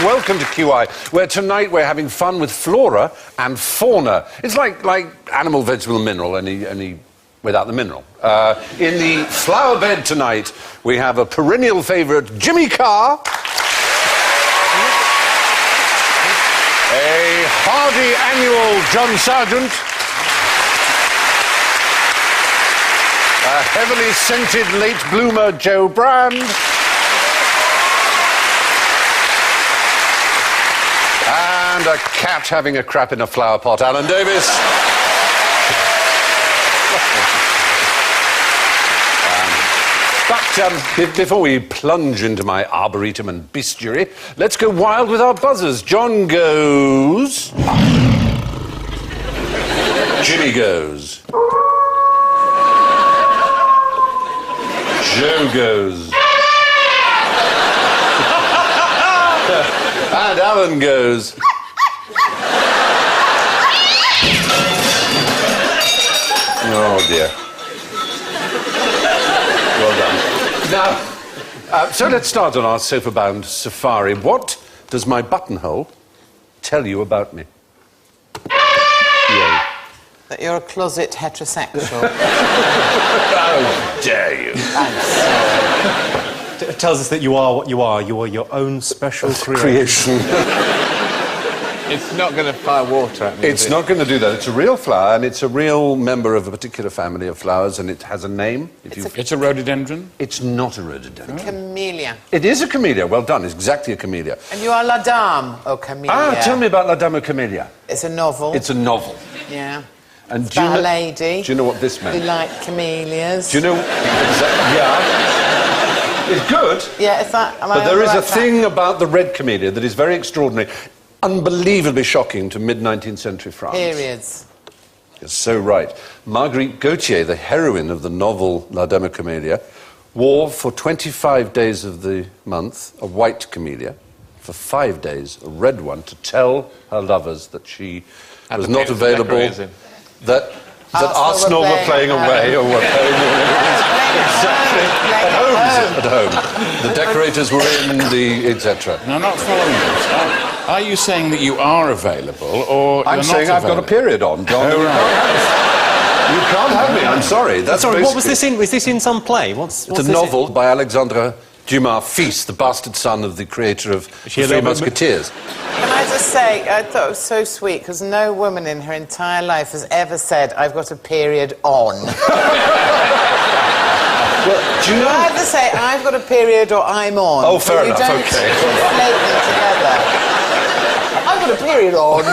Welcome to QI, where tonight we're having fun with Flora and Fauna. It's like animal, vegetable, and mineral, only without the mineral. In the flower bed tonight, we have a perennial favourite, Jimmy Carr. A hardy annual John Sargent. A heavily scented late bloomer Joe Brand. And a cat having a crap in a flower pot, Alan Davies. But before we plunge into my arboretum and bestiary, let's go wild with our buzzers. John goes. Jimmy goes. Joe goes. And Alan goes. Oh, dear. Well done. Now, so let's start on our sofa-bound safari. What does my buttonhole tell you about me? Yay. That you're a closet heterosexual. How dare you? I'm sorry. It tells us that you are what you are. You are your own special creation. It's not going to fire water at me. It's not going to do that. It's a real flower, and it's a real member of a particular family of flowers, and it has a name. It's a rhododendron? It's not a rhododendron. Camellia. It is a camellia. Well done. It's exactly a camellia. And you are La Dame au Camellia. Ah, tell me about La Dame au Camellia. It's a novel. It's a novel. Yeah. And it's about a lady. Do you know what this meant? Who liked camellias. Do you know... Yeah. It's good. Yeah, is that... But there is a thing about the red camellia that is very extraordinary, unbelievably shocking to mid-19th century France. Periods. You're so right. Marguerite Gautier, the heroine of the novel La Dame aux Camellias, wore for 25 days of the month a white camellia, for 5 days a red one, to tell her lovers that she was not available, that Arsenal were playing away or were playing... Exactly. At home. The decorators were in the... etc. No, I'm not following this. Are you saying that you are available, or I'm saying I've got a period on, John. Oh, right. You can't have me, I'm sorry. That's sorry, basically... what was this in? Was this in some play? It's a novel by Alexandre Dumas Fils, the bastard son of the creator of The Three Musketeers. Can I just say, I thought it was so sweet, because no woman in her entire life has ever said, I've got a period on. Well, do you know... I have to say, I've got a period or I'm on. Oh, fair enough, okay. Conflate them together. I've got a period on.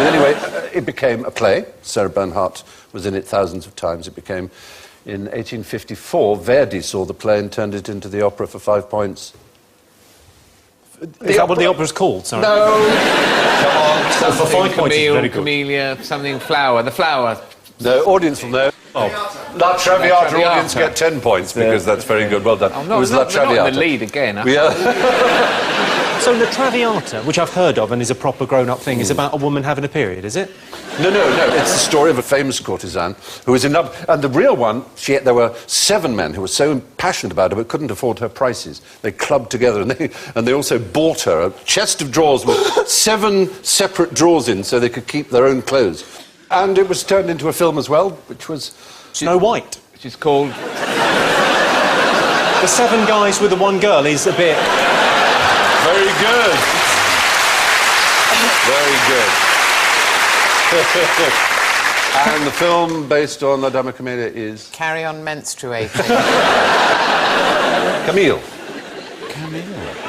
Anyway, it became a play. Sarah Bernhardt was in it thousands of times. It became, in 1854, Verdi saw the play and turned it into the opera for 5 points. Is that what the opera's called? Sorry. No. Come on. For 5 points, it's very good. Camellia, something flower. The flower. No, audience will know. Oh. La Traviata audience get 10 points because that's very good. Well done. Oh, no, it was La Traviata. We're not in the lead again. Yeah. So La Traviata, which I've heard of and is a proper grown-up thing, is about a woman having a period, is it? No. It's the story of a famous courtesan who was in love. And the real one, there were 7 men who were so passionate about her but couldn't afford her prices. They clubbed together and they also bought her a chest of drawers with 7 separate drawers in so they could keep their own clothes. And it was turned into a film as well, which was... Snow White. Which is called... The 7 guys with the 1 girl is a bit... Very good. Very good. And the film based on La Dame aux Camellias is... Carry on menstruating. Camille. Camille.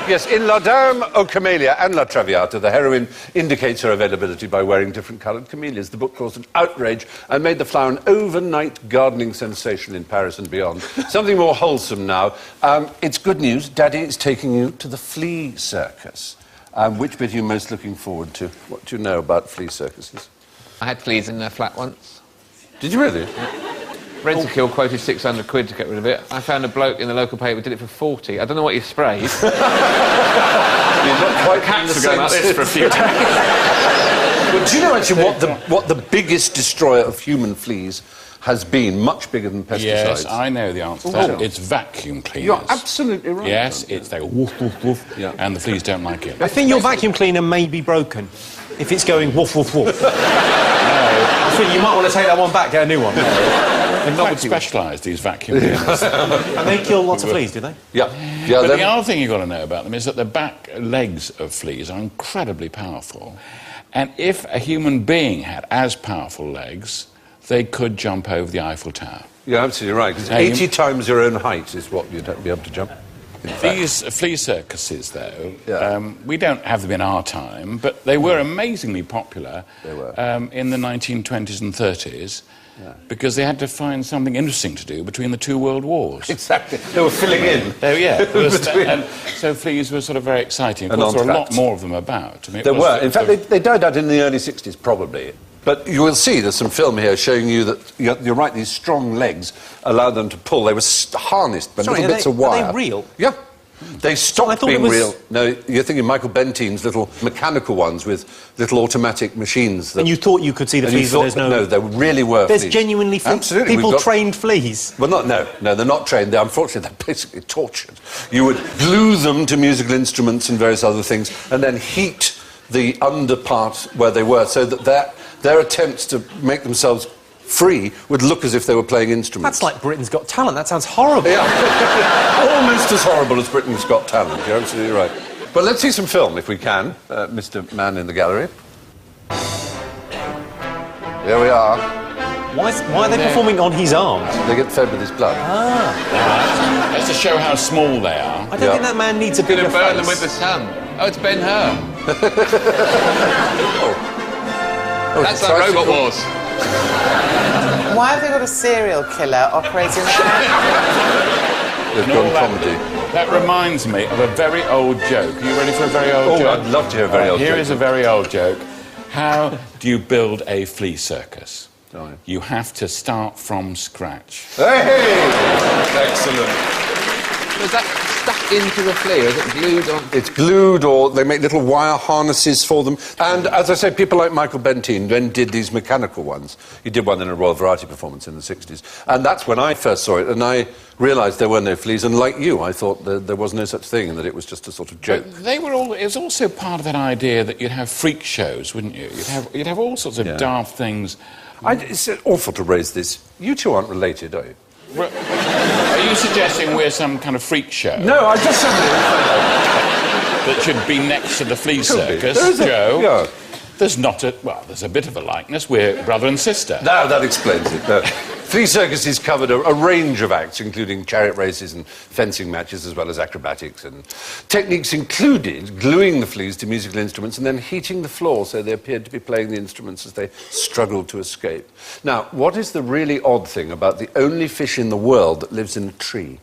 Yes, in La Dame aux Camellia and La Traviata, the heroine indicates her availability by wearing different coloured camellias. The book caused an outrage and made the flower an overnight gardening sensation in Paris and beyond. Something more wholesome now. It's good news. Daddy is taking you to the Flea Circus. Which bit are you most looking forward to? What do you know about flea circuses? I had fleas in their flat once. Did you really? Rentokil quoted 600 quid to get rid of it. I found a bloke in the local paper who did it for 40. I don't know what you sprayed. You're not quite Cats are going like this for a few days. Well, do you know actually what the biggest destroyer of human fleas has been? Much bigger than pesticides. Yes, I know the answer to that. It's vacuum cleaners. You're absolutely right. Yes, it's they go woof, woof, woof, and the fleas don't like it. I think your vacuum cleaner may be broken if it's going woof, woof, woof. No. I think you might want to take that one back, get a new one. They're not specialised, these vacuum cleaners. And they kill lots of fleas, do they? Yeah. But the other thing you've got to know about them is that the back legs of fleas are incredibly powerful. And if a human being had as powerful legs, they could jump over the Eiffel Tower. You're absolutely right, because 80 times your own height is what you'd be able to jump. These flea circuses, though, we don't have them in our time, but they were amazingly popular in the 1920s and 30s because they had to find something interesting to do between the two world wars. Exactly. They were filling in. And so fleas were sort of very exciting. Of course, there were a lot more of them about. I mean, there were. In fact, they died out in the early 60s, probably. But you will see there's some film here showing you that, you're right, these strong legs allow them to pull. They were harnessed by little bits of wire. Are they real? Yeah. They stopped being real. No, you're thinking Michael Bentine's little mechanical ones with little automatic machines. And you thought you could see the fleas, but there's no... No, there really were There's fleas. Genuinely fleas? Absolutely. People trained fleas? Well, no, they're not trained. Unfortunately, they're basically tortured. You would glue them to musical instruments and various other things and then heat the under part where they were so that their attempts to make themselves free would look as if they were playing instruments. That's like Britain's Got Talent. That sounds horrible. Yeah. Almost as horrible as Britain's Got Talent. You're absolutely right. But let's see some film, if we can, Mr. Man in the gallery. Here we are. Why are they performing on his arms? They get fed with his blood. That's to show how small they are. I don't think that man needs a bigger face. Burn them with the sun. Oh, it's Ben-Hur. That's like Robot Wars. Why have they got a serial killer operating They've gone comedy. That reminds me of a very old joke. Are you ready for a very old joke? I'd love to hear a very old joke. Here is a very old joke. How do you build a flea circus? You have to start from scratch. Hey! Excellent. Is that stuck into the flea, or is it glued on? It's glued, or they make little wire harnesses for them. And, as I say, people like Michael Bentine then did these mechanical ones. He did one in a Royal Variety performance in the 60s. And that's when I first saw it, and I realised there were no fleas, and like you, I thought there was no such thing, and that it was just a sort of joke. But it was also part of that idea that you'd have freak shows, wouldn't you? You'd have all sorts of daft things. It's awful to raise this. You two aren't related, are you? Are you suggesting we're some kind of freak show? No, I just said that should be next to the flea circus, Joe. There's there's a bit of a likeness. We're brother and sister. No, that explains it. No. Flea circuses covered a range of acts, including chariot races and fencing matches, as well as acrobatics. And techniques included gluing the fleas to musical instruments and then heating the floor so they appeared to be playing the instruments as they struggled to escape. Now, what is the really odd thing about the only fish in the world that lives in a tree?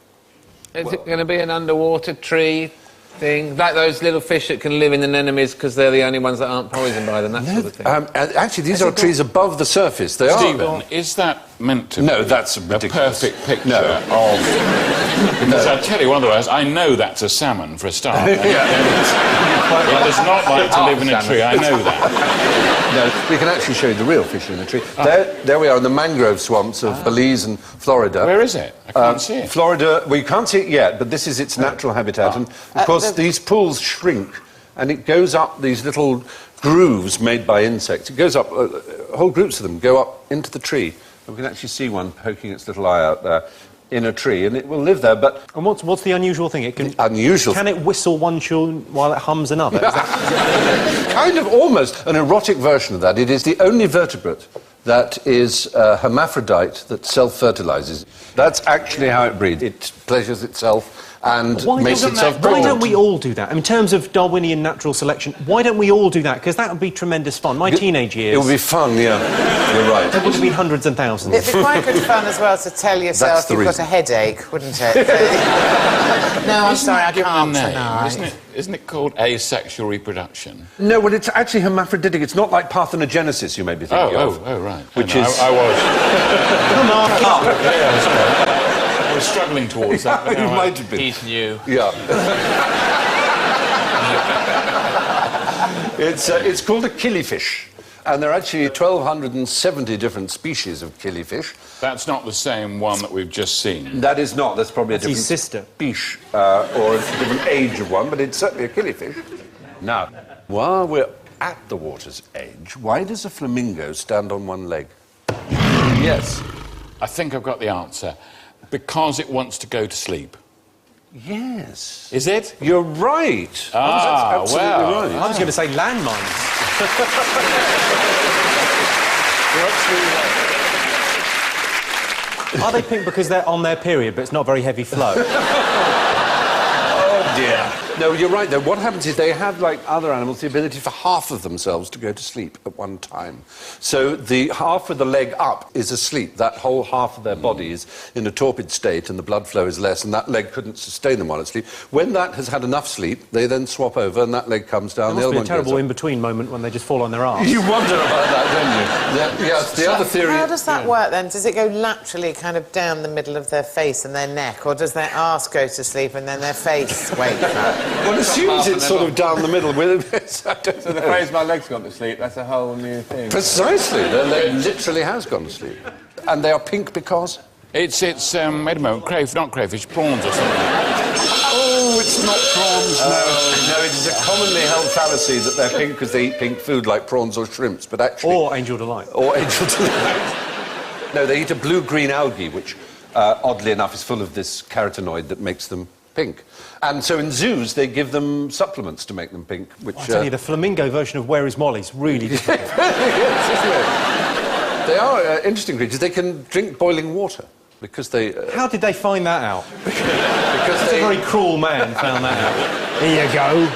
Is it going to be an underwater tree thing? Like those little fish that can live in anemones because they're the only ones that aren't poisoned by them, that sort of thing? Actually, these are trees above the surface. They Stephen, is that meant to be that's ridiculous. A perfect picture of... Because I'll tell you otherwise, I know that's a salmon for a start. It does not like to live in a tree, I know that. No, we can actually show you the real fish in the tree. There we are in the mangrove swamps of Belize and Florida. Where is it? I can't see it. Florida, well, you can't see it yet, but this is its natural habitat. And, of course, these pools shrink, and it goes up these little grooves made by insects. It goes up, whole groups of them go up into the tree. And we can actually see one poking its little eye out there in a tree, and it will live there, but... And what's the unusual thing? It can... Unusual... Can it whistle one tune while it hums another? Kind of almost an erotic version of that. It is the only vertebrate that is hermaphrodite that self-fertilises. That's actually how it breeds. It pleasures itself and Why makes don't- itself Why broad. don't we all do that? I mean, in terms of Darwinian natural selection, why don't we all do that? Because that would be tremendous fun. My teenage years... It would be fun, yeah. You're right. There would have been hundreds and thousands. It'd be quite good fun as well to tell yourself the you've got reason. a headache, wouldn't it? No, I'm sorry, I Given a can't name, tonight. Isn't it called asexual reproduction? No, well, it's actually hermaphroditic. It's not like parthenogenesis you may be thinking of. Oh, right. Which Oh, no, is- I was. Come on. Yeah, sorry. I was struggling towards that. But You now might have been. He's new. Yeah. It's called a killifish. And there are actually 1,270 different species of killifish. That's not the same one that we've just seen. That is not. That's probably a That's his different sister. species or a different age of one, but it's certainly a killifish. Now, while we're at the water's edge, why does a flamingo stand on one leg? Yes. I think I've got the answer. Because it wants to go to sleep. Yes. Is it? You're right. Ah, that's absolutely well. right. I was going to say landmines. You're absolutely right. Are they pink because they're on their period, but it's not very heavy flow? Oh, dear. No, you're right, though. What happens is they have, like other animals, the ability for half of themselves to go to sleep at one time. So the half with the leg up is asleep. That whole half of their body is in a torpid state and the blood flow is less, and that leg couldn't sustain them while asleep. When that has had enough sleep, they then swap over and that leg comes down. There The must other be a one goes terrible up. in-between moment when they just fall on their arse. You wonder about that, don't you? Yes, the other theory... How does that work then? Does it go laterally kind of down the middle of their face and their neck, or does their arse go to sleep and then their face wakes up? One assumes it's sort of down the middle with it. So the phrase "my leg's gone to sleep," that's a whole new thing. Precisely. Their leg literally has gone to sleep. And they are pink because... It's wait a moment, not crayfish, prawns or something. Oh, it's not prawns, no. No, it is a commonly held fallacy that they're pink because they eat pink food like prawns or shrimps, but actually... Or Angel Delight. Or angel delight. No, they eat a blue-green algae, which, oddly enough, is full of this carotenoid that makes them pink. And so in zoos, they give them supplements to make them pink, which... I tell you, the flamingo version of Where is Molly's really difficult. Yes, isn't it? They are interesting creatures. They can drink boiling water because they... How did they find that out? because That's a very cruel man found that out. Here you go.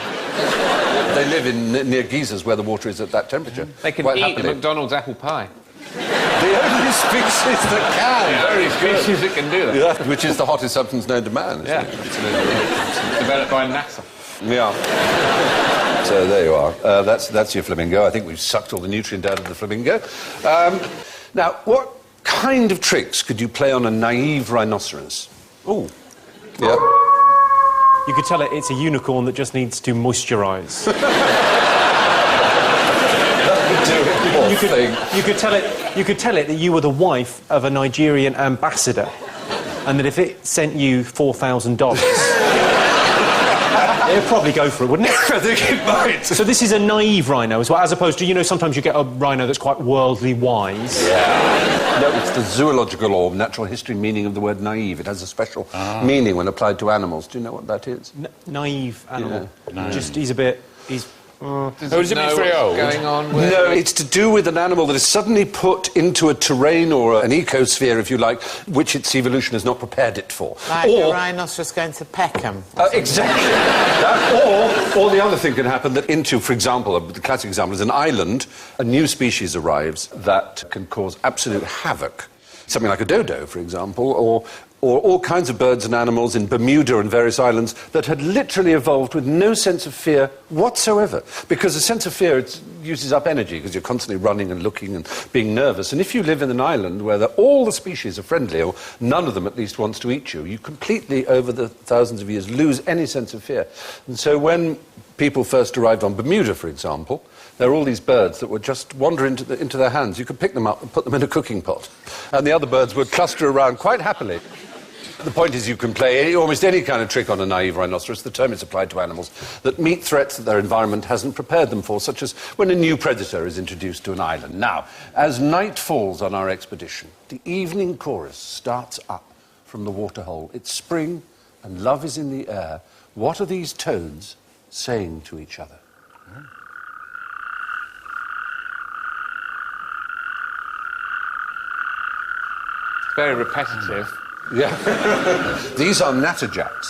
they live near geysers where the water is at that temperature. They can Quite eat happily. a McDonald's apple pie. The only species that can. Very good. Species that can do that. Yeah, which is the hottest substance known to man, isn't Yeah. it? Absolutely. Developed by NASA. Yeah. So there you are. That's your flamingo. I think we've sucked all the nutrient out of the flamingo. Now, what kind of tricks could you play on a naive rhinoceros? Ooh. Yeah. You could tell it it's a unicorn that just needs to moisturise. You could tell it that you were the wife of a Nigerian ambassador, and that if it sent you $4,000, it'd probably go for it, wouldn't it? I think it might. So this is a naive rhino as well, as opposed to, you know, sometimes you get a rhino that's quite worldly wise. Yeah. No, it's the zoological or natural history meaning of the word naive. It has a special meaning when applied to animals. Do you know what that is? Naive animal. Yeah. Just, he's a bit... He's... Does it mean very what's old? going on with No, it's to do with an animal that is suddenly put into a terrain or an ecosphere, if you like, which its evolution has not prepared it for. Like a rhinoceros going to Peckham. Exactly. Or the other thing can happen that into, for example, the classic example is an island, a new species arrives that can cause absolute havoc. Something like a dodo, for example, or all kinds of birds and animals in Bermuda and various islands that had literally evolved with no sense of fear whatsoever. Because a sense of fear, it uses up energy because you're constantly running and looking and being nervous. And if you live in an island where all the species are friendly, or none of them at least wants to eat you, you completely, over the thousands of years, lose any sense of fear. And so when people first arrived on Bermuda, for example, there were all these birds that would just wander into their hands. You could pick them up and put them in a cooking pot. And the other birds would cluster around quite happily. The point is you can play almost any kind of trick on a naive rhinoceros. The term is applied to animals that meet threats that their environment hasn't prepared them for, such as when a new predator is introduced to an island. Now, as night falls on our expedition, the evening chorus starts up from the waterhole. It's spring and love is in the air. What are these toads saying to each other? Very repetitive. Yeah. These are natterjacks.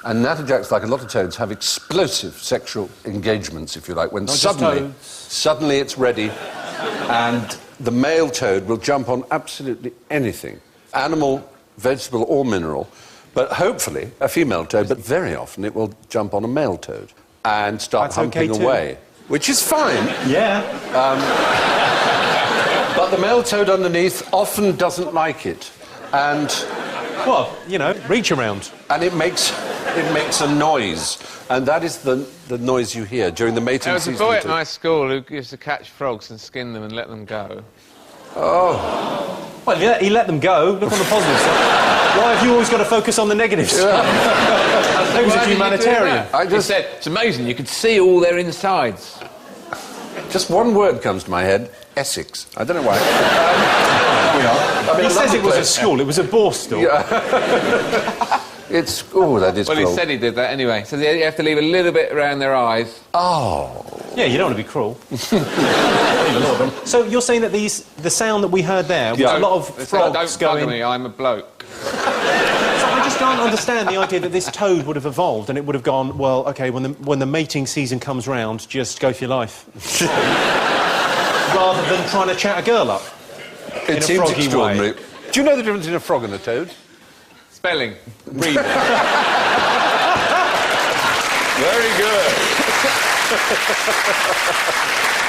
And natterjacks, like a lot of toads, have explosive sexual engagements, if you like, when Not just toads. suddenly it's ready, and the male toad will jump on absolutely anything, animal, vegetable or mineral, but hopefully a female toad, but very often it will jump on a male toad and start That's humping okay too. away, which is fine. Yeah. But the male toad underneath often doesn't like it, and Well, you know, reach around. it makes a noise, and that is the noise you hear during the mating There was a season. boy at my school who used to catch frogs and skin them and let them go. Well, yeah, he let them go. Look on the positive side. Why have you always got to focus on the negative side? He was a Why did you do humanitarian. that? He said, it's amazing, you could see all their insides. Just one word comes to my head: Essex. I don't know why. There we are. I mean, He says it was a place. school. It was a Borstal. It's that is Well, cruel. he said he did that anyway. So you have to leave a little bit around their eyes. Oh, Yeah, you don't want to be cruel. So you're saying that the sound that we heard there was a lot of frogs Don't going... bugger me, I'm a bloke. So I just can't understand the idea that this toad would have evolved and it would have gone, well, OK, when the mating season comes round, just go for your life. Rather than trying to chat a girl up. it a seems froggy extraordinary. way. Do you know the difference between a frog and a toad? Spelling. Read. Very good.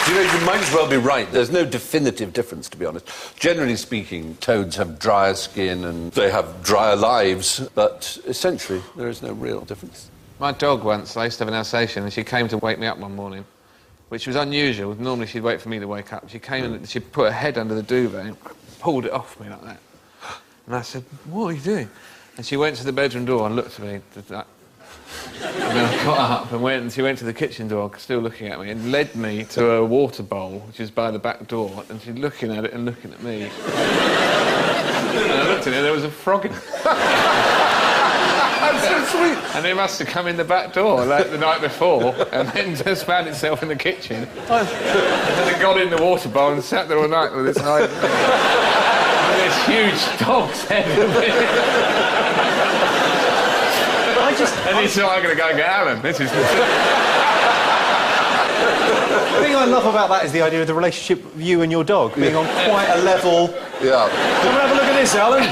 Do you know, you might as well be right. There's no definitive difference, to be honest. Generally speaking, toads have drier skin and they have drier lives, but essentially there is no real difference. My dog once, I used to have an Alsatian, and she came to wake me up one morning, which was unusual. Normally she'd wait for me to wake up. She came and she put her head under the duvet and pulled it off me like that. And I said, what are you doing? And she went to the bedroom door and looked at me. Did that. And then I got up and went, and she went to the kitchen door, still looking at me, and led me to a water bowl, which is by the back door, and she's looking at it and looking at me. And I looked at it, and there was a frog in it. That's so sweet. And it must have come in the back door like the night before, and then just found itself in the kitchen. And then it got in the water bowl and sat there all night with its eyes. With this huge dog's head. And he said, I'm going to go and get Alan. This is... The thing I love about that is the idea of the relationship of you and your dog being on quite a level... Yeah. Come and have a look at this, Alan.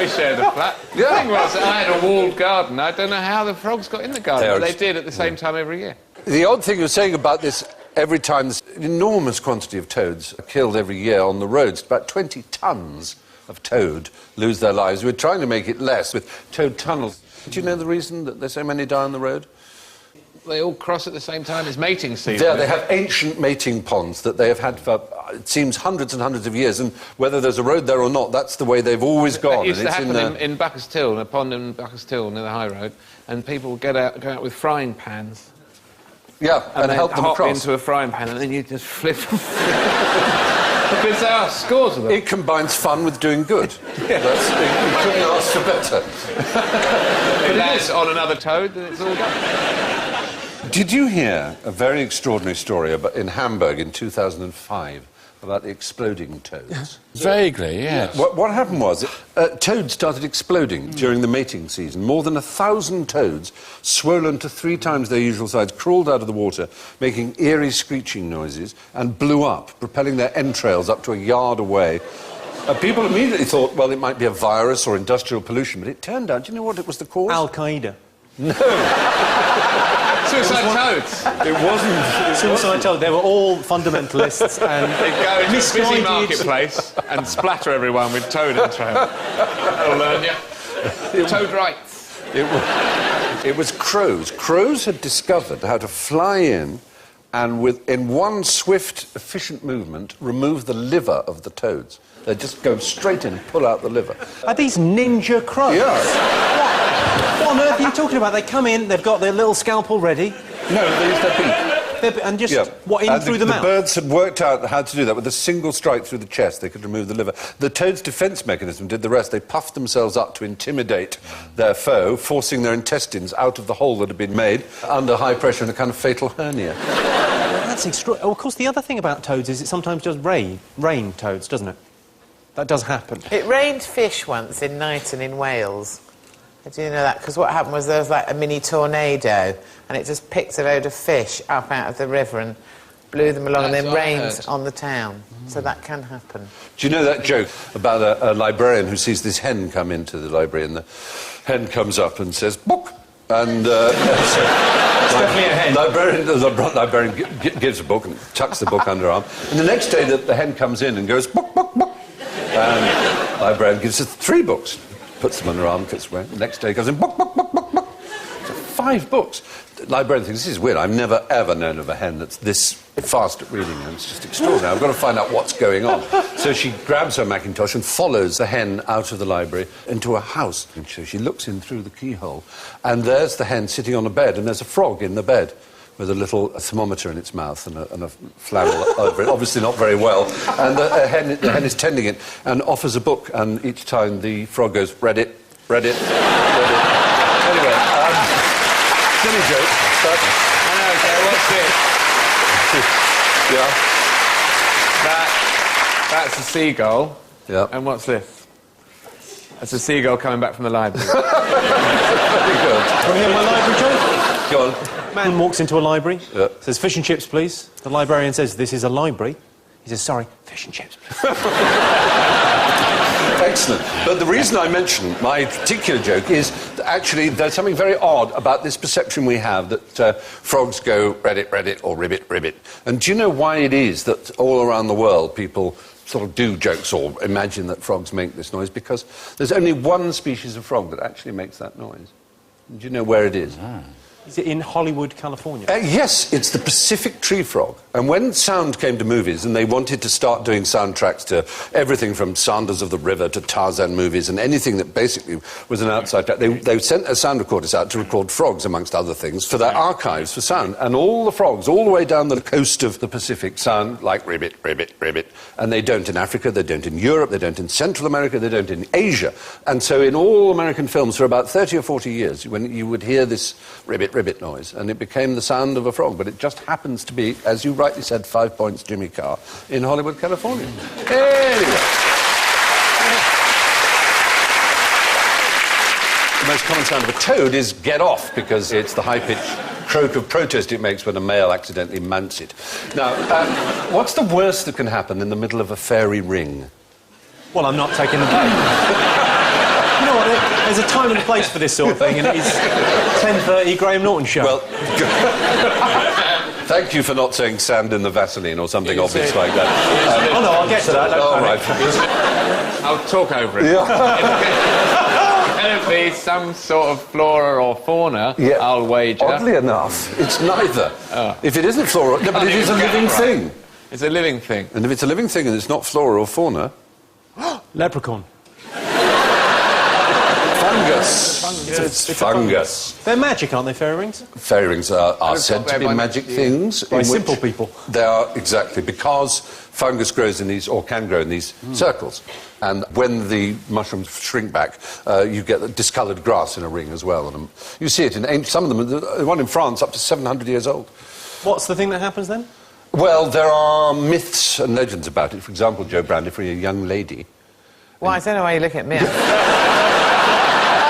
We shared a flat. The thing was, I had a walled garden. I don't know how the frogs got in the garden, but they did at the same time every year. The odd thing you're saying about this, every time this enormous quantity of toads are killed every year on the roads, about 20 tonnes of toad lose their lives. We're trying to make it less with toad tunnels. Do you know the reason that there's so many die on the road? They all cross at the same time. It's mating season. Yeah, they have ancient mating ponds that they have had for, it seems, hundreds and hundreds of years, and whether there's a road there or not, that's the way they've always gone. It used and to it's happen in Buckhurst Hill, in a pond in Buckhurst Hill near the high road, and people would go out with frying pans. Yeah, and help them hop across. into a frying pan, and then you just flip because there are scores of them. It combines fun with doing good. You couldn't ask for better. It lands on another toad, and it's all done. Did you hear a very extraordinary story in Hamburg in 2005 about the exploding toads? Vaguely, yes. What happened was, toads started exploding during the mating season. More than 1,000 toads, swollen to 3 times their usual size, crawled out of the water, making eerie screeching noises, and blew up, propelling their entrails up to a yard away. People immediately thought, well, it might be a virus or industrial pollution, but it turned out, do you know what it was the cause? Al-Qaeda. Suicide toads. It wasn't. Suicide toad. They were all fundamentalists and They go into a busy misguided. marketplace and splatter everyone with toad entrail. That'll learn you. Toad rights. It was crows. Crows had discovered how to fly in and, in one swift, efficient movement, remove the liver of the toads. They'd just go straight in and pull out the liver. Are these ninja crows? Yeah. What on earth are you talking about? They come in, they've got their little scalpel ready. No, they used their beak. And just, Yeah. what, in And through the mouth? The birds had worked out how to do that. With a single strike through the chest, they could remove the liver. The toad's defence mechanism did the rest. They puffed themselves up to intimidate their foe, forcing their intestines out of the hole that had been made under high pressure in a kind of fatal hernia. That's extraordinary. Oh, of course, the other thing about toads is it sometimes does rain toads, doesn't it? That does happen. It rained fish once in Knighton in Wales. Do you know that? Because what happened was there was like a mini tornado and it just picked a load of fish up out of the river and blew them along and then rained on the town. So that can happen. Do you know that joke about a librarian who sees this hen come into the library and the hen comes up and says, book? And It's definitely a hen. The librarian gives a book and tucks the book under her arm. And the next day the hen comes in and goes, book, book, book. And the librarian gives her 3 books. Puts them on her arm, puts away. The next day goes in, book, book, book, book, book. So 5 books. The librarian thinks, this is weird. I've never, ever known of a hen that's this fast at reading. And it's just extraordinary. I've got to find out what's going on. So she grabs her Macintosh and follows the hen out of the library into a house. And so she looks in through the keyhole. And there's the hen sitting on a bed, and there's a frog in the bed with a little thermometer in its mouth and a flannel over it, obviously not very well. And the hen is tending it and offers a book, and each time the frog goes, read it, read it, read it. Anyway, silly joke, but... I know, okay, what's this? Yeah? That's a seagull. Yeah. And what's this? That's a seagull coming back from the library. Very good. Can we hear my library joke? Go on. Man walks into a library, Yeah. says, fish and chips, please. The librarian says, this is a library. He says, sorry, fish and chips, please. Excellent. But the reason I mention my particular joke is that actually there's something very odd about this perception we have that frogs go reddit, or ribbit, ribbit. And do you know why it is that all around the world people sort of do jokes or imagine that frogs make this noise? Because there's only one species of frog that actually makes that noise. Do you know where it is? Is it in Hollywood, California? Yes, it's the Pacific tree frog. And when sound came to movies and they wanted to start doing soundtracks to everything from Sanders of the River to Tarzan movies and anything that basically was an outside track, they sent a sound recordist out to record frogs, amongst other things, for their archives for sound. And all the frogs, all the way down the coast of the Pacific, sound like ribbit, ribbit, ribbit. And they don't in Africa, they don't in Europe, they don't in Central America, they don't in Asia. And so in all American films for about 30 or 40 years, when you would hear this ribbit, ribbit noise, and it became the sound of a frog. But it just happens to be, as you rightly said, 5 points, Jimmy Carr, in Hollywood, California. Anyway. The most common sound of a toad is get off, because it's the high-pitched croak of protest it makes when a male accidentally mounts it. Now, what's the worst that can happen in the middle of a fairy ring? Well, I'm not taking the blame. You know what, there's a time and a place for this sort of thing, and it's 10:30 Graham Norton show. Well, thank you for not saying sand in the Vaseline or something obvious like that. Oh, no, I'll get to that. Don't All panic. right. I'll talk over it. Can it be some sort of flora or fauna? Yeah. I'll wager. Oddly enough, it's neither. If it isn't flora, no, but it is a living thing. It's a living thing. And if it's a living thing and it's not flora or fauna... Leprechaun. Fungus. It's fungus. They're magic, aren't they, fairy rings? Fairy rings are said to be magic things. By in simple which people. They are, exactly, because fungus grows in these, or can grow in these circles. And when the mushrooms shrink back, you get discoloured grass in a ring as well. And you see it in some of them, the one in France, up to 700 years old. What's the thing that happens then? Well, there are myths and legends about it. For example, Joe Brandy, for a young lady... Well, I don't know why you're looking at me.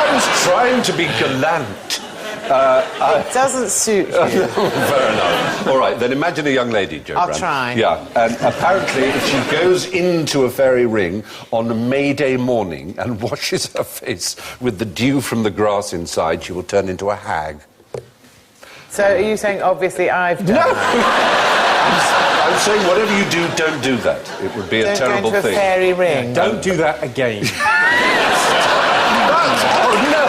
I was trying to be gallant. It doesn't suit you. Fair enough. All right, then imagine a young lady, Joe I'll Brandy. try. Yeah, and apparently if she goes into a fairy ring on May Day morning and washes her face with the dew from the grass inside, she will turn into a hag. So are you saying, obviously, I've done No! that? I'm saying whatever you do, don't do that. It would be a terrible Don't go into thing. a fairy ring. Don't do that again. Oh, no!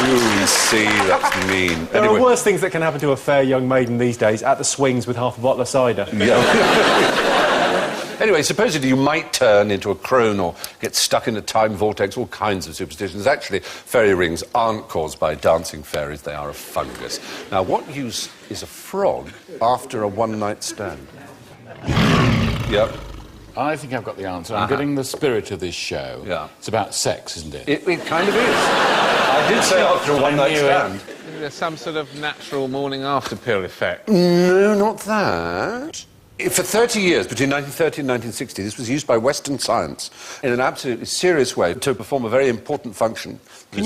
You see, that's mean. There are worse things that can happen to a fair young maiden these days, at the swings with half a bottle of cider. Yeah. Anyway, supposedly you might turn into a crone or get stuck in a time vortex, all kinds of superstitions. Actually, fairy rings aren't caused by dancing fairies, they are a fungus. Now, what use is a frog after a one-night stand? Yep. I think I've got the answer. I'm getting the spirit of this show. Yeah. It's about sex, isn't it? It kind of is. I did say after a one-night stand. There's some sort of natural morning after pill effect. No, not that. For 30 years, between 1930 and 1960, this was used by Western science in an absolutely serious way to perform a very important function. Do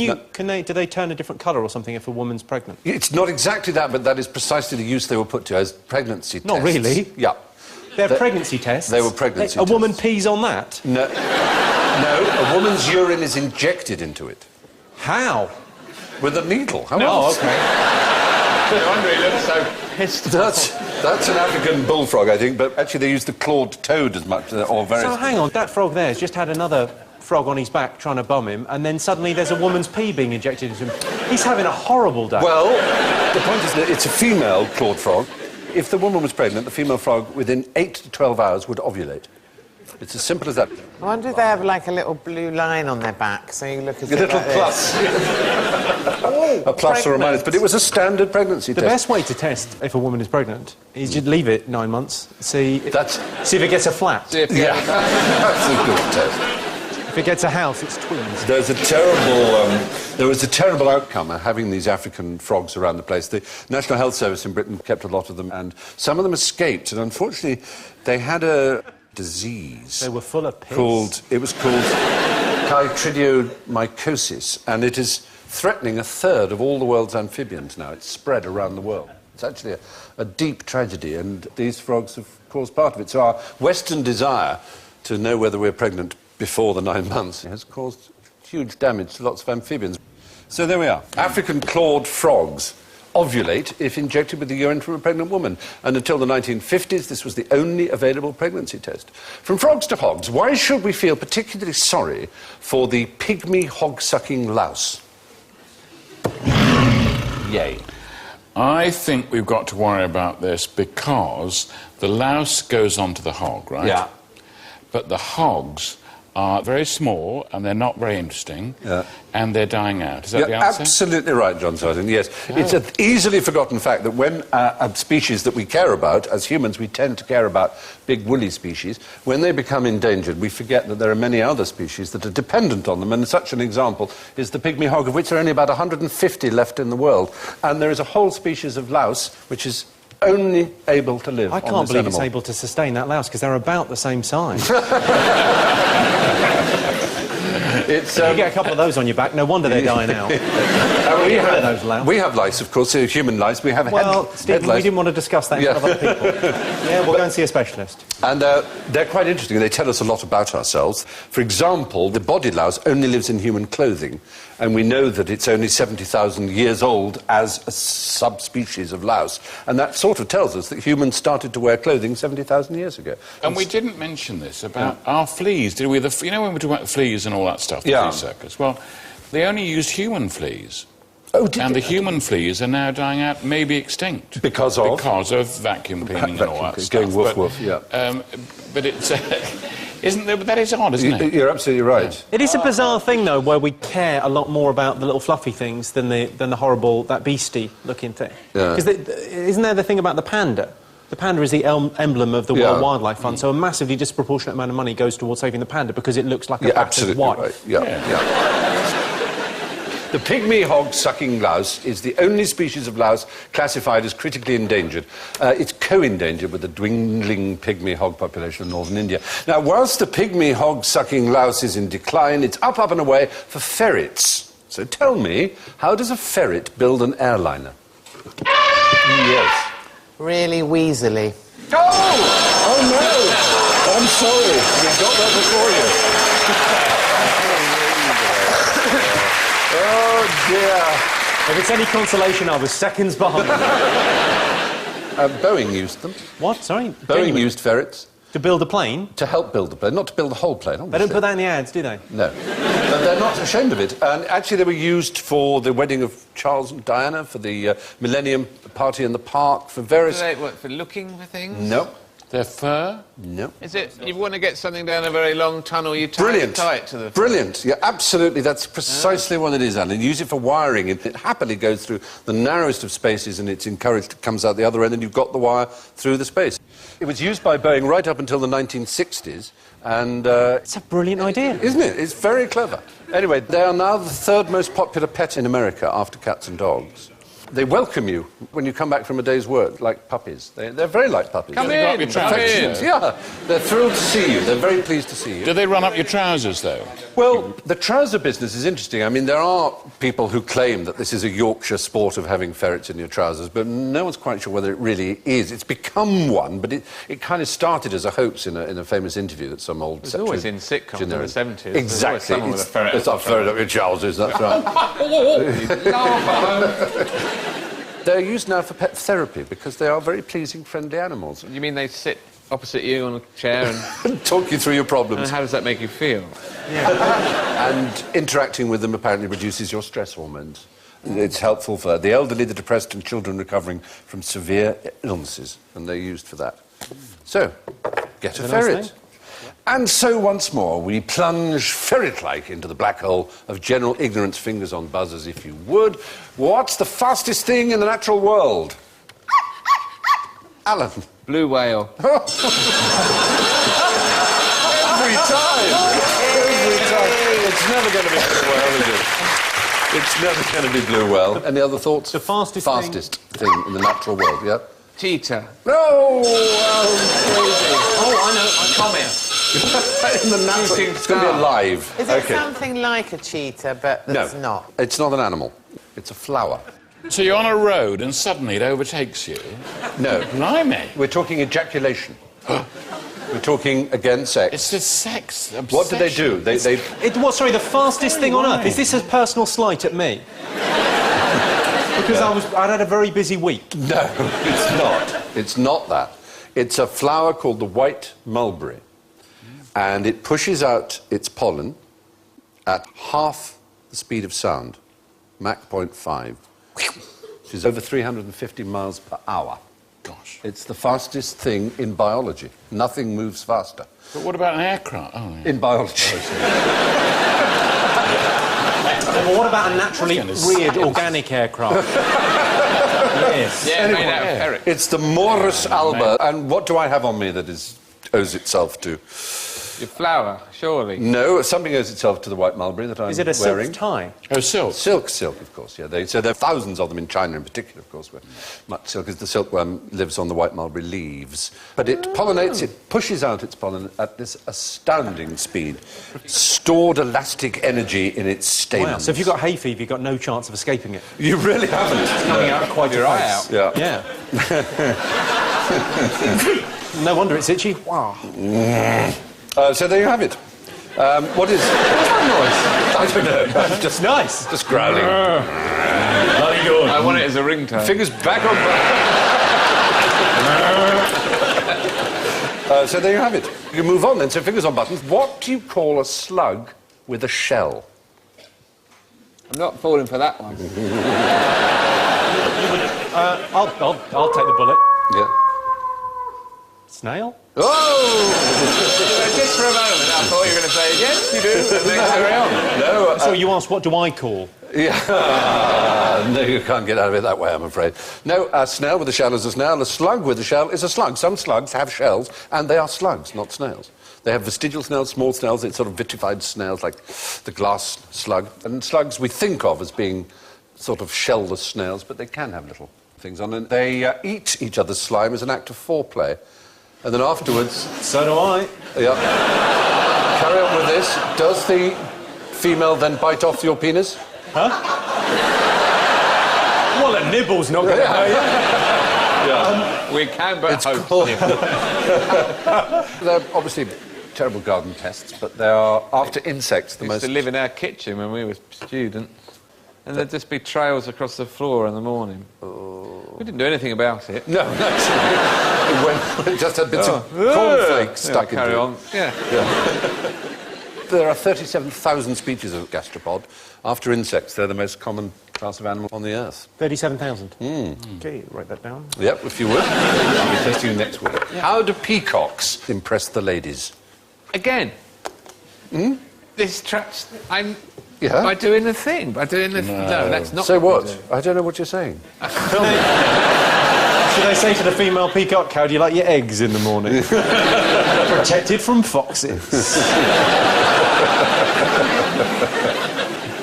they turn a different colour or something if a woman's pregnant? It's not exactly that, but that is precisely the use they were put to as pregnancy tests. Not really? Yeah. They're pregnancy tests? They were pregnancy tests. A woman pees on that? No. No, a woman's urine is injected into it. How? With a needle. How No, else? OK. No wonder he looks so pissed. That's an African bullfrog, I think, but actually they use the clawed toad as much, or very... So hang on, that frog there has just had another frog on his back trying to bum him, and then suddenly there's a woman's pee being injected into him. He's having a horrible day. Well, the point is that it's a female clawed frog. If the woman was pregnant, the female frog, within 8 to 12 hours, would ovulate. It's as simple as that. I wonder if they have like a little blue line on their back, so you look at A little like plus. A plus or a minus, but it was a standard pregnancy The test. best way to test if a woman is pregnant is you leave it 9 months, see if it gets a flat. See if Yeah, that's a good test. If it gets a house, it's twins. There was a terrible outcome of having these African frogs around the place. The National Health Service in Britain kept a lot of them, and some of them escaped, and unfortunately they had a disease. They were full of piss. It was called chytridiomycosis, and it is threatening a third of all the world's amphibians now. It's spread around the world. It's actually a deep tragedy, and these frogs have caused part of it. So our Western desire to know whether we're pregnant before the 9 months has caused huge damage to lots of amphibians. So there we are. African clawed frogs ovulate if injected with the urine from a pregnant woman. And until the 1950s, this was the only available pregnancy test. From frogs to hogs, why should we feel particularly sorry for the pygmy hog-sucking louse? Yay. I think we've got to worry about this because the louse goes onto the hog, right? Yeah. But the hogs are very small and they're not very interesting, and they're dying out. Is that the answer? Absolutely right, John Sargent, yes. It's an easily forgotten fact that when a species that we care about, as humans, we tend to care about big woolly species. When they become endangered, we forget that there are many other species that are dependent on them, and such an example is the pygmy hog, of which there are only about 150 left in the world. And there is a whole species of louse which is only able to live on I this can't believe animal. it's able to sustain that louse, because they're about the same size. It's, you get a couple of those on your back, no wonder they're dying out. We have lice, of course, human lice. We have Stephen, we didn't want to discuss that in front of other people. Yeah, we'll go and see a specialist. And they're quite interesting. They tell us a lot about ourselves. For example, the body louse only lives in human clothing, and we know that it's only 70,000 years old as a subspecies of louse. And that sort of tells us that humans started to wear clothing 70,000 years ago. And we didn't mention this about our fleas, did we? You know when we talk about the fleas and all that stuff, the Flea Circus? Well, they only used human fleas. And the human fleas are now dying out, maybe extinct. Because of? Because of vacuum cleaning and all that stuff. Going woof woof, but it's... that is odd, isn't it? You're absolutely right. It is a bizarre thing, though, where we care a lot more about the little fluffy things than the horrible, that beastie-looking thing. Because isn't there the thing about the panda? The panda is the emblem of the World Wildlife Fund, so a massively disproportionate amount of money goes towards saving the panda because it looks like a battered wife. Right. Yeah. The pygmy hog-sucking louse is the only species of louse classified as critically endangered. It's co-endangered with the dwindling pygmy hog population of northern India. Now, whilst the pygmy hog-sucking louse is in decline, it's up and away for ferrets. So tell me, how does a ferret build an airliner? Yes. Really weaselly. Oh! Oh, no! I'm sorry. We got that before you. Oh, dear. If it's any consolation, I was seconds behind. Boeing used them. What? Sorry? Boeing used ferrets. To build a plane? To help build the plane, not to build the whole plane, obviously. They don't put that in the ads, do they? No. But they're not ashamed of it. And actually, they were used for the wedding of Charles and Diana, for the Millennium Party in the Park, for various... For looking for things? No. Their fur? No. Is it, you want to get something down a very long tunnel, you tie it tight to the... Brilliant. Yeah, absolutely. That's precisely what it is, Alan. Use it for wiring. It happily goes through the narrowest of spaces and it's encouraged, it comes out the other end and you've got the wire through the space. It was used by Boeing right up until the 1960s and... It's a brilliant idea. Isn't it? It's very clever. Anyway, they are now the third most popular pet in America after cats and dogs. They welcome you when you come back from a day's work, like puppies. They're very like puppies. Come in, Affectionate. Yeah, they're thrilled to see you. They're very pleased to see you. Do they run up your trousers, though? Well, the trouser business is interesting. I mean, there are people who claim that this is a Yorkshire sport of having ferrets in your trousers, but no one's quite sure whether it really is. It's become one, but it kind of started as a hoax in a famous interview that some old... It's always in sitcoms in the 70s. Exactly. Someone with a ferret. It's a ferret up your trousers, that's right. They're used now for pet therapy because they are very pleasing, friendly animals. You mean they sit opposite you on a chair and... talk you through your problems. And how does that make you feel? Yeah. And interacting with them apparently reduces your stress hormones. It's helpful for the elderly, the depressed and children recovering from severe illnesses, and they're used for that. So, get a ferret. And so once more, we plunge ferret-like into the black hole of general ignorance, fingers on buzzers if you would. What's the fastest thing in the natural world? Alan. Blue whale. Every time! Every time. It's never going to be blue whale, is it? It's never going to be blue whale. Any other thoughts? The fastest thing in the natural world, yeah? Cheetah. No! Oh, I know. Come here. In the natural... It's going to be alive. Is it something like a cheetah, but that's not? No, it's not an animal. It's a flower. So you're on a road and suddenly it overtakes you? No. Blimey. We're talking ejaculation. We're talking, again, sex. It's the sex obsession. What do they do? Sorry, the fastest thing on Earth. Is this a personal slight at me? Because I'd had a very busy week. No, it's not. It's not that. It's a flower called the white mulberry. And it pushes out its pollen at half the speed of sound, Mach 0.5, which is over 350 miles per hour. Gosh. It's the fastest thing in biology. Nothing moves faster. But what about an aircraft? Oh, yeah. In biology. Well, what about a naturally reared organic aircraft? Yes. Yeah, Anyway, made out of ferret. It's the Morus alba. And what do I have on me that owes itself to? Your flower, surely. No, something owes itself to the white mulberry that I'm wearing. Is it a silk tie? Oh, silk. Silk, of course, yeah. So there are thousands of them in China in particular, of course, where much silk is. The silkworm lives on the white mulberry leaves. But it pollinates, it pushes out its pollen at this astounding speed. Stored elastic energy in its stamens. Wow, so if you've got hay fever, you've got no chance of escaping it. You really haven't. It's coming out quite your a eye pace. out. Yeah. No wonder it's itchy. Wow. So there you have it. What is that noise? I don't know. Just nice. Just growling. Bloody good. I want it as a ringtone. Fingers back on buttons. So there you have it. You move on then. So fingers on buttons. What do you call a slug with a shell? I'm not falling for that one. I'll take the bullet. Yeah. Snail? Oh! Just for a moment, I thought you were going to say, yes, you do, and then carry on. No. So you asked, what do I call? Yeah. No, you can't get out of it that way, I'm afraid. No, a snail with a shell is a snail. A slug with a shell is a slug. Some slugs have shells, and they are slugs, not snails. They have vestigial snails, small snails, it's sort of vitrified snails like the glass slug. And slugs we think of as being sort of shellless snails, but they can have little things on them. They eat each other's slime as an act of foreplay. And then afterwards... So do I. Yeah. Carry on with this. Does the female then bite off your penis? Huh? Well, a nibble's not going to hurt you. Yeah. We can but hope. They're obviously terrible garden pests, but they are, after insects, the We most... used to live in our kitchen when we were students, and there'd just be trails across the floor in the morning. We didn't do anything about it. No, actually. It just had bits of cornflakes stuck carry into on. it. Yeah. There are 37,000 species of gastropod. After insects, they're the most common class of animal on the Earth. 37,000. Okay, write that down. Yep, if you would. I'll be testing you next week. Yeah. How do peacocks impress the ladies? Again. This traps... Yeah? By doing the thing. By doing the... No, that's not... So what? what? I don't know what you're saying. Should I say to the female peacock, how do you like your eggs in the morning? Protected from foxes.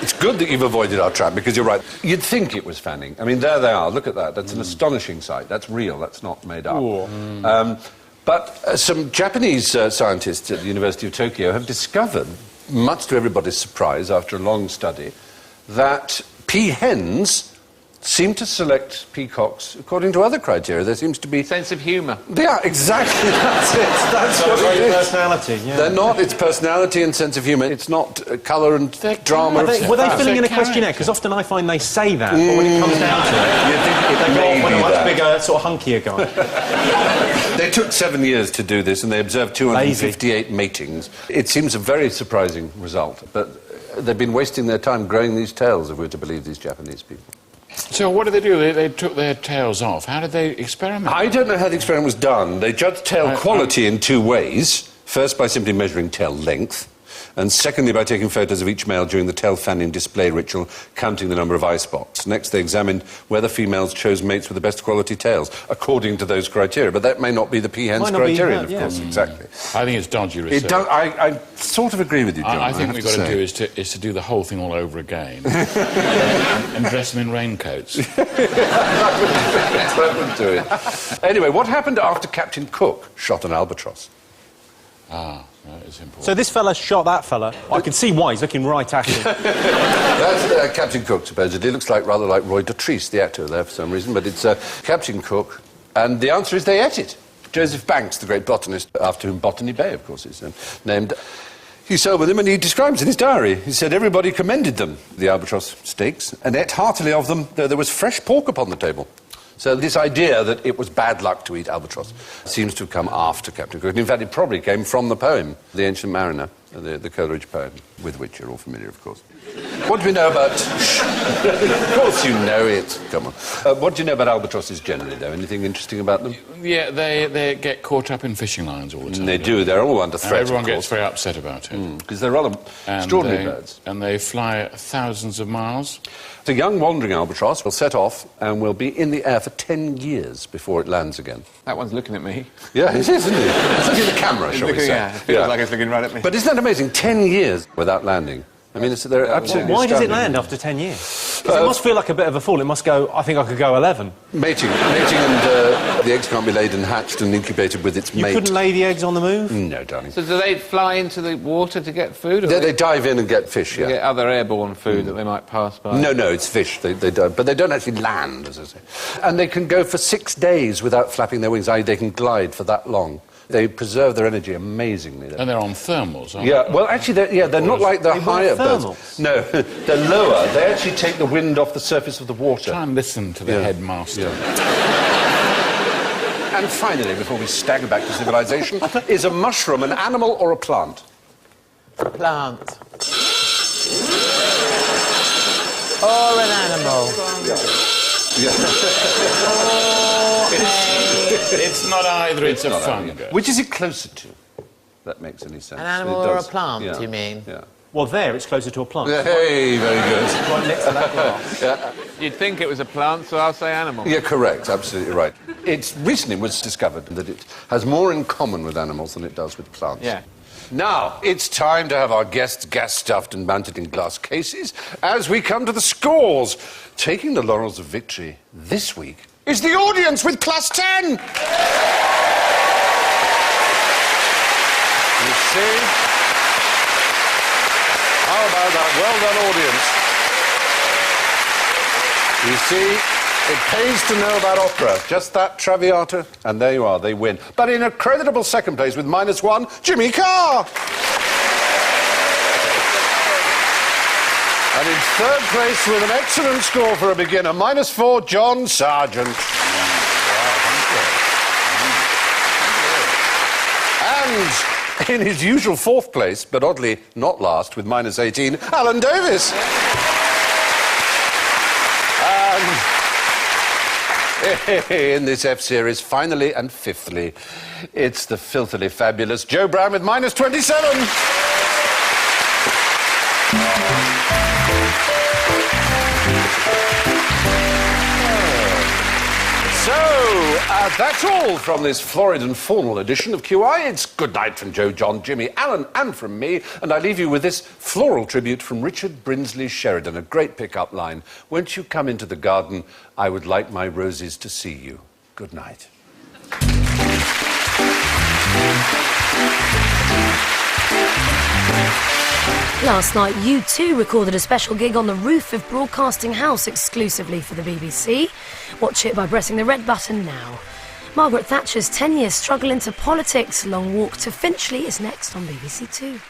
It's good that you've avoided our trap, because you're right. You'd think it was fanning. I mean, there they are. Look at that. That's an astonishing sight. That's real. That's not made up. But some Japanese scientists at the University of Tokyo have discovered, much to everybody's surprise after a long study, that peahens seem to select peacocks according to other criteria. There seems to be... Sense of humour. Yeah, exactly. That's it. That's what it is. Personality, yeah. They're not. It's personality and sense of humour. It's not colour and drama. Were they filling in a questionnaire? Because often I find they say that, but when it comes down to it, you think it they may go be a much that. bigger, sort of hunkier guy. They took 7 years to do this, and they observed 258 matings. It seems a very surprising result, but they've been wasting their time growing these tails, if we're to believe these Japanese people. So what did they do? They took their tails off. How did they experiment? I don't know how the experiment was done. They judged tail quality in two ways. First, by simply measuring tail length, and secondly, by taking photos of each male during the tail fanning display ritual, counting the number of eye spots. Next, they examined whether females chose mates with the best quality tails, according to those criteria. But that may not be the peahen's criterion, of course, exactly. I think it's dodgy research. I sort of agree with you, John. I think what we've got to do is to do the whole thing all over again and dress them in raincoats. That would do it. Anyway, what happened after Captain Cook shot an albatross? That is important. So this fella shot that fella. I can see why. He's looking right at him. That's Captain Cook, supposedly. Looks rather like Roy Dotrice, the actor there, for some reason, but it's Captain Cook. And the answer is they ate it. Joseph Banks, the great botanist, after whom Botany Bay, of course, is named, he sailed with them, and he describes in his diary, he said everybody commended them, the albatross steaks, and ate heartily of them, though there was fresh pork upon the table. So this idea that it was bad luck to eat albatross seems to have come after Captain Cook. And in fact, it probably came from the poem, The Ancient Mariner, the Coleridge poem, with which you're all familiar, of course. What do we know about... Of course you know it. Come on. What do you know about albatrosses generally, though? Anything interesting about them? Yeah, they get caught up in fishing lines all the time. They do. They're all under threat, everyone gets very upset about it. Because they're rather extraordinary birds. And they fly thousands of miles. The young wandering albatross will set off and will be in the air for 10 years before it lands again. That one's looking at me. Yeah, it is, isn't it? It's looking at the camera, shall we say. Yeah, it feels like it's looking right at me. But isn't that amazing? 10 years without landing. I mean, they're absolutely Why does it astounding. land after 10 years? 'Cause it must feel like a bit of a fall. It must go, I think I could go 11. Mating and the eggs can't be laid and hatched and incubated with its mate. You couldn't lay the eggs on the move? No, darling. So do they fly into the water to get food? Or They dive in and get fish, yeah. get other airborne food that they might pass by? No, it's fish. They don't, but they don't actually land, as I say. And they can go for 6 days without flapping their wings. They can glide for that long. They preserve their energy amazingly. And they're on thermals, aren't Yeah, they? well, actually, they're not like the higher birds. thermals? No, they're lower. They actually take the wind off the surface of the water. Try and listen to the headmaster. Yeah. And finally, before we stagger back to civilization, is a mushroom an animal or a plant? Plant. Or an animal. It's not either, it's a fungus. Which is it closer to? That makes any sense. An animal It or a does. plant, Yeah. you mean? Yeah. Well, there, it's closer to a plant. Hey, very good. Right next to that glass. You'd think it was a plant, so I'll say animal. Yeah, correct. Absolutely right. It recently was discovered that it has more in common with animals than it does with plants. Yeah. Now, it's time to have our guests gas-stuffed and mounted in glass cases as we come to the scores. Taking the laurels of victory this week is the audience with Class 10! You see? How about that? Well done, audience. You see, it pays to know about opera. Just that Traviata, and there you are, they win. But in a creditable second place with -1, Jimmy Carr! And in third place with an excellent score for a beginner, -4, John Sargent. And in his usual fourth place, but oddly not last, with -18, Alan Davies. And in this F-Series, finally and fifthly, it's the filthily fabulous Joe Brown with -27. So, that's all from this florid and faunal edition of QI. It's good night from Joe, John, Jimmy, Alan, and from me. And I leave you with this floral tribute from Richard Brinsley Sheridan, a great pick-up line. Won't you come into the garden? I would like my roses to see you. Good night. Last night, U2 recorded a special gig on the roof of Broadcasting House exclusively for the BBC. Watch it by pressing the red button now. Margaret Thatcher's 10-year struggle into politics, Long Walk to Finchley, is next on BBC Two.